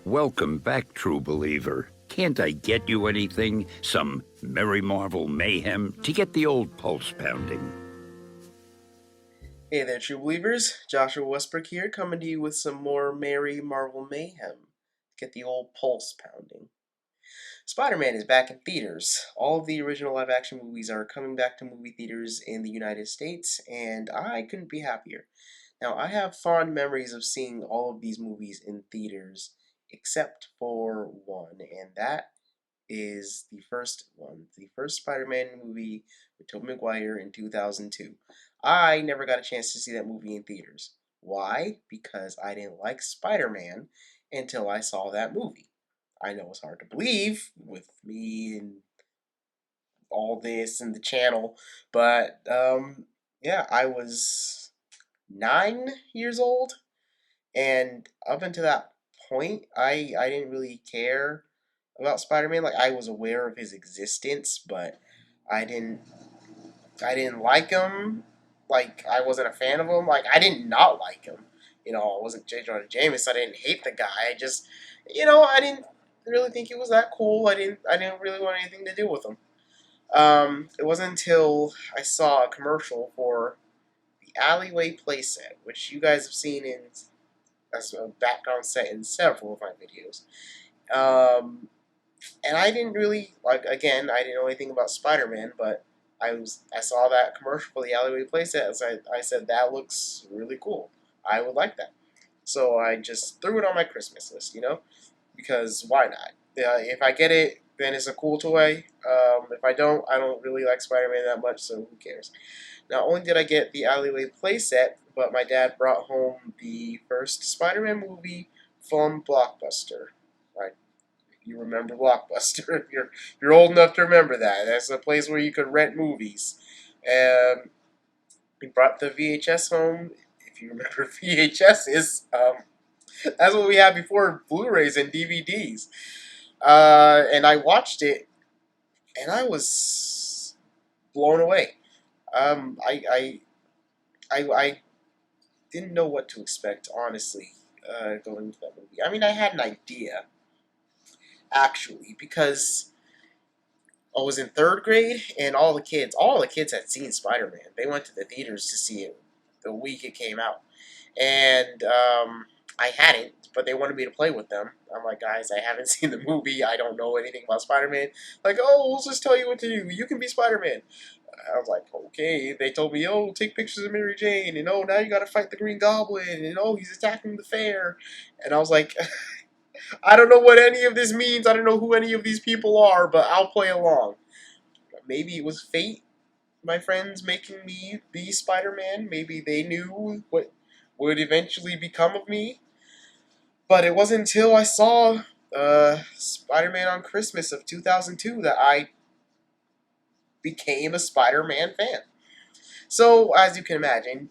Welcome back, true believer. Can't I get you anything? Some Merry Marvel mayhem to get the old pulse pounding? Hey there, true believers. Joshua Westbrook here, coming to you with some more Merry Marvel Mayhem. Get the old pulse pounding. Spider-Man is back in theaters. All of the original live-action movies are coming back to movie theaters in the United States, and I couldn't be happier. Now, I have fond memories of seeing all of these movies in theaters, except for one, and that is the first Spider-Man movie with Tobey Maguire in 2002. I never got a chance to see that movie in theaters. Why? Because I didn't like Spider-Man until I saw that movie. I know it's hard to believe with me and all this and the channel, but yeah, I was 9 years old, and up until that point, I didn't really care about Spider-Man. Like, I was aware of his existence, but I didn't I didn't like him. Like, I wasn't a fan of him. Like, I did not like him. I wasn't J. Jonah Jameson. I didn't hate the guy. I just, I didn't really think he was that cool. I didn't really want anything to do with him. It wasn't until I saw a commercial for the Alleyway playset, which you guys have seen in as a background set in several of my videos. Um, and I didn't really like. Again, I didn't know anything about Spider-Man, but I saw that commercial for the Alleyway playset, so I said that looks really cool. I would like that. So I just threw it on my Christmas list, because why not? If I get it, then it's a cool toy. If I don't really like Spider-Man that much, so who cares? Not only did I get the Alleyway playset, but my dad brought home the first Spider-Man movie from Blockbuster. Right? If you remember Blockbuster, if you're old enough to remember that, that's a place where you could rent movies. He brought the VHS home. If you remember VHSs, that's what we had before Blu-rays and DVDs. And I watched it, and I was blown away. Um, I, I, I didn't know what to expect, honestly, going into that movie. I mean, I had an idea, actually, because I was in third grade, and all the kids had seen Spider-Man. They went to the theaters to see it the week it came out. And I hadn't, but they wanted me to play with them. I'm like, guys, I haven't seen the movie. I don't know anything about Spider-Man. Like, oh, we'll just tell you what to do. You can be Spider-Man. I was like, okay. They told me, oh, take pictures of Mary Jane, and oh, now you got to fight the Green Goblin, and oh, he's attacking the fair. And I was like, I don't know what any of this means. I don't know who any of these people are, but I'll play along. Maybe it was fate, my friends making me be Spider-Man. Maybe they knew what would eventually become of me. But it wasn't until I saw Spider-Man on Christmas of 2002 that I became a Spider-Man fan. So, as you can imagine,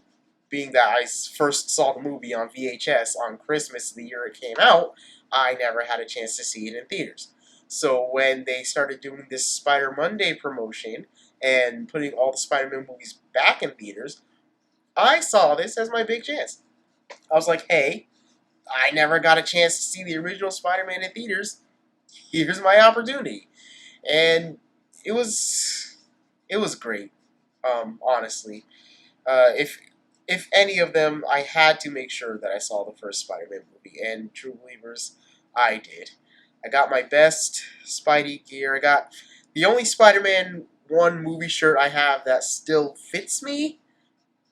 being that I first saw the movie on VHS on Christmas the year it came out, I never had a chance to see it in theaters. So when they started doing this Spider Monday promotion and putting all the Spider-Man movies back in theaters, I saw this as my big chance. I was like, hey, I never got a chance to see the original Spider-Man in theaters. Here's my opportunity. And it was it was great, honestly. If any of them, I had to make sure that I saw the first Spider-Man movie, and true believers, I did. I got my best Spidey gear. I got the only Spider-Man one movie shirt I have that still fits me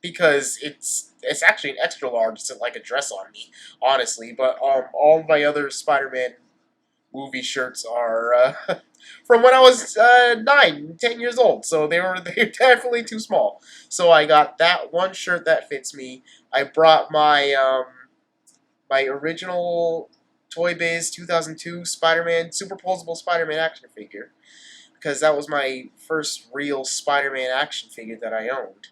because it's actually an extra large. It's like a dress on me, honestly. But all my other Spider-Man movie shirts are from when I was 9, 10 years old. So they're definitely too small. So I got that one shirt that fits me. I brought my original Toy Biz 2002 Spider-Man superposable Spider-Man action figure because that was my first real Spider-Man action figure that I owned.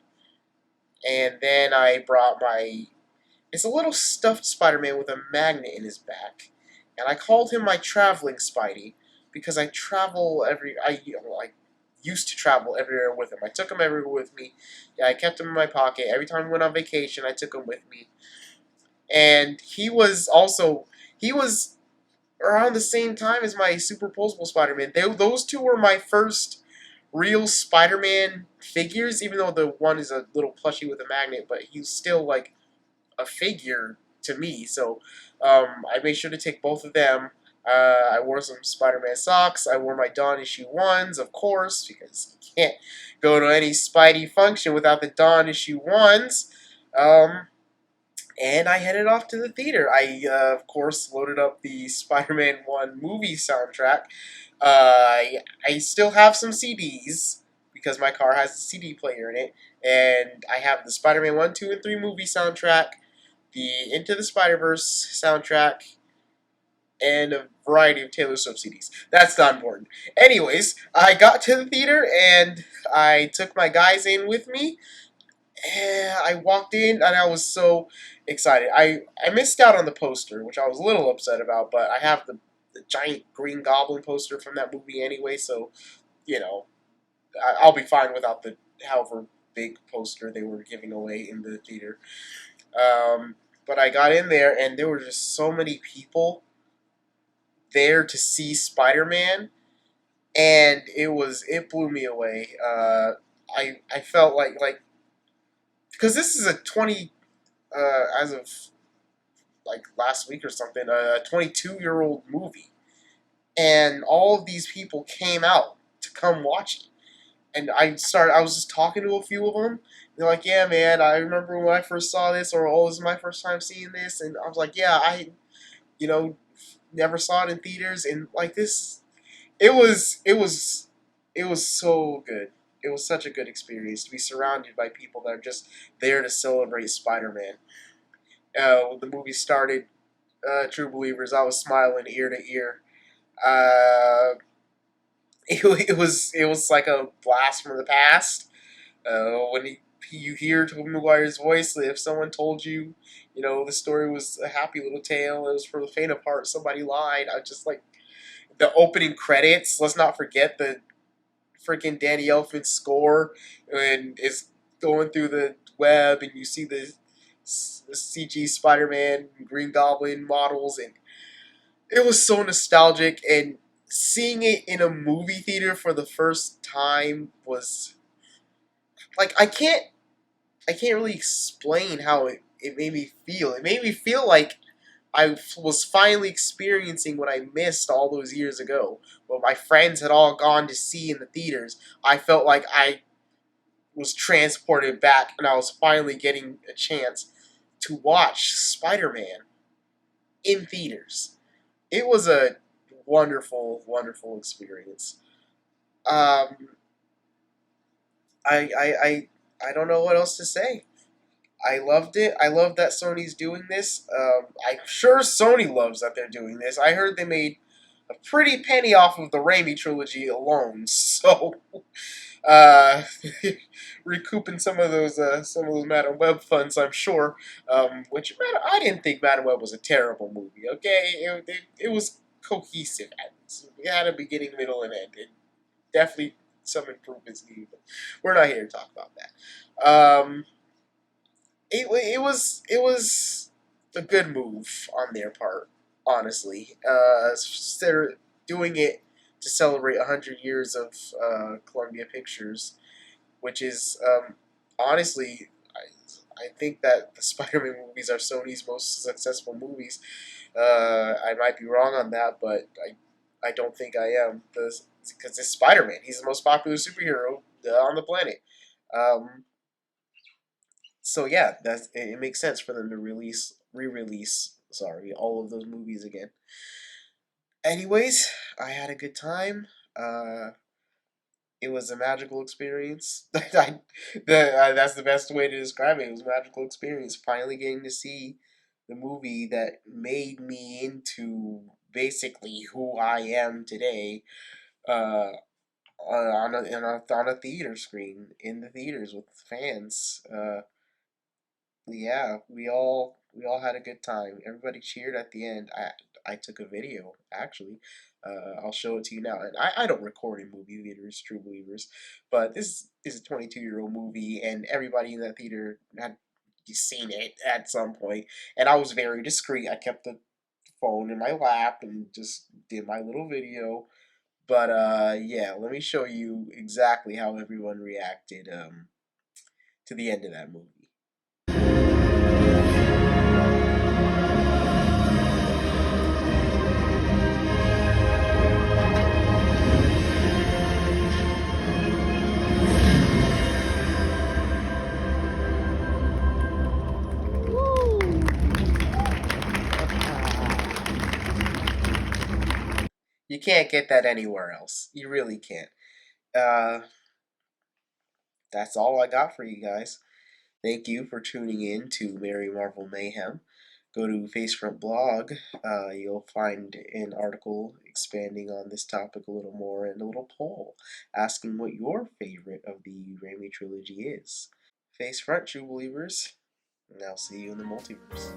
And then I brought my it's a little stuffed Spider-Man with a magnet in his back, and I called him my traveling Spidey because I used to travel everywhere with him. I took him everywhere with me. Yeah, I kept him in my pocket every time we went on vacation. I took him with me, and he was around the same time as my superposable Spider-Man. Those two were my first real Spider-Man figures, even though the one is a little plushie with a magnet, but he's still like a figure to me. So I made sure to take both of them. I wore some Spider-Man socks. I wore my Dawn issue 1s, of course, because you can't go to any Spidey function without the Dawn issue 1s. And I headed off to the theater. Of course, loaded up the Spider-Man 1 movie soundtrack. I still have some CDs because my car has a CD player in it. And I have the Spider-Man 1, 2, and 3 movie soundtrack, the Into the Spider-Verse soundtrack, and a variety of Taylor Swift CDs. That's not important. Anyways, I got to the theater and I took my guys in with me. And I walked in and I was so excited. I missed out on the poster, which I was a little upset about, but I have the giant Green Goblin poster from that movie anyway, so, you know, I'll be fine without the however big poster they were giving away in the theater. But I got in there and there were just so many people there to see Spider-Man, and it blew me away. I felt like because this is a 20 as of like last week or something, a 22-year-old movie, and all of these people came out to come watch it. And I was just talking to a few of them. They're like, "Yeah, man, I remember when I first saw this," or "Oh, this is my first time seeing this," and I was like, "Yeah, you know, never saw it in theaters," and like this, it was so good. It was such a good experience to be surrounded by people that are just there to celebrate Spider-Man. When the movie started, True Believers, I was smiling ear to ear. Uh, it was like a blast from the past. You hear Tobey Maguire's voice, if someone told you, the story was a happy little tale, it was for the faint of heart, somebody lied. I just like the opening credits. Let's not forget the freaking Danny Elfman score, and it's going through the web, and you see the CG Spider-Man, Green Goblin models, and it was so nostalgic. And seeing it in a movie theater for the first time was like I can't really explain how it made me feel. It made me feel like I was finally experiencing what I missed all those years ago. What my friends had all gone to see in the theaters. I felt like I was transported back and I was finally getting a chance to watch Spider-Man in theaters. It was a wonderful, wonderful experience. Um, I, I, I, I don't know what else to say. I loved it. I love that Sony's doing this. I'm sure Sony loves that they're doing this. I heard they made a pretty penny off of the Raimi trilogy alone, so uh, recouping some of those Madam Web funds, I'm sure. I didn't think Madam Web was a terrible movie. Okay, it was cohesive. It had a beginning, middle, and end. It definitely some improvements needed. But we're not here to talk about that. It was a good move on their part, honestly. They're doing it to celebrate 100 years of Columbia Pictures, which is honestly, I think that the Spider-Man movies are Sony's most successful movies. I might be wrong on that, but I don't think I am, because it's Spider-Man. He's the most popular superhero on the planet. Um, so yeah, it makes sense for them to re-release, sorry, all of those movies again. Anyways, I had a good time. It was a magical experience. That's the best way to describe it. It was a magical experience. Finally getting to see the movie that made me into basically who I am today. Uh, on a theater screen in the theaters with fans. Yeah, we all had a good time. Everybody cheered at the end. I took a video actually. I'll show it to you now. And I don't record in movie theaters, True Believers, but this is a 22-year-old movie, and everybody in that theater had seen it at some point. And I was very discreet. I kept the phone in my lap and just did my little video. But yeah, let me show you exactly how everyone reacted to the end of that movie. You can't get that anywhere else. You really can't. Uh, that's all I got for you guys. Thank you for tuning in to Mary Marvel Mayhem. Go to Facefront Blog. You'll find an article expanding on this topic a little more and a little poll asking what your favorite of the Raimi trilogy is. Facefront, true believers, and I'll see you in the multiverse.